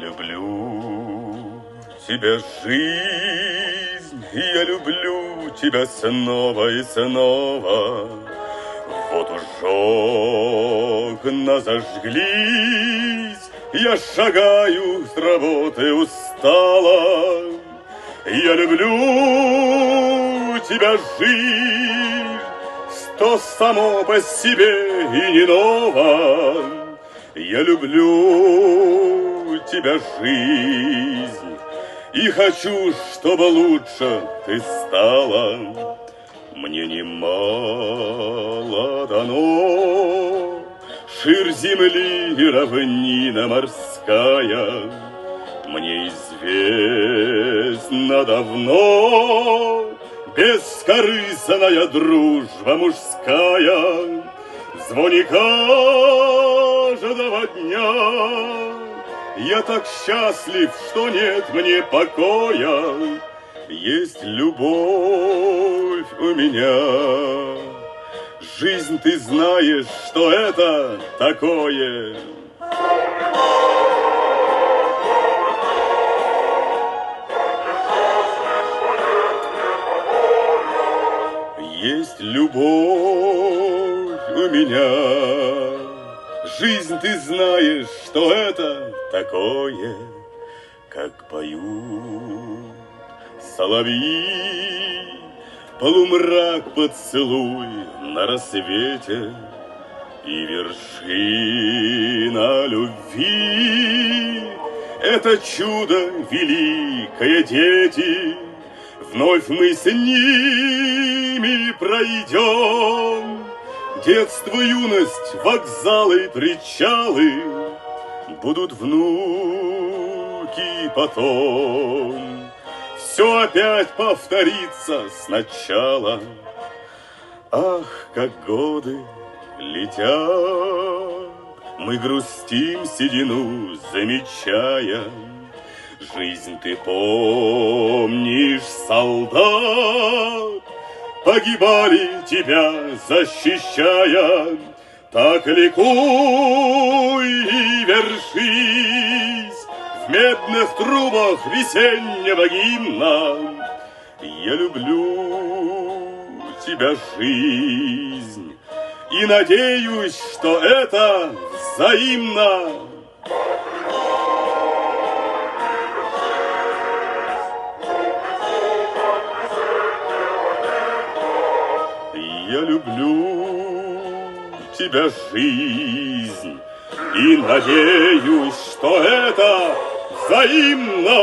люблю тебя, жизнь, я люблю тебя снова и снова. Вот уж окна зажглись, я шагаю с работы устала. Я люблю тебя, жизнь, что само по себе и не ново. Я люблю тебя, жизнь, и хочу, чтобы лучше ты стала. Мне немало дано, ширь земли и равнина морская. Мне известно давно бескорыстная дружба мужская. В звоне каждого дня я так счастлив, что нет мне покоя. Есть любовь у меня. Жизнь, ты знаешь, что это такое. Есть любовь у меня. Жизнь, ты знаешь, что это такое. Как поют соловьи, полумрак поцелуй на рассвете, и вершина любви — это чудо великое, дети. Вновь мы с ними пройдем детство, юность, вокзалы, причалы. Будут внуки потом, все опять повторится сначала. Ах, как годы летят, мы грустим седину, замечая. Жизнь, ты помнишь, солдат, погибали тебя защищая. Так ликуй и вершись в медных трубах весеннего гимна. Я люблю тебя, жизнь, и надеюсь, что это взаимно. Я люблю тебя, жизнь, и надеюсь, что это взаимно.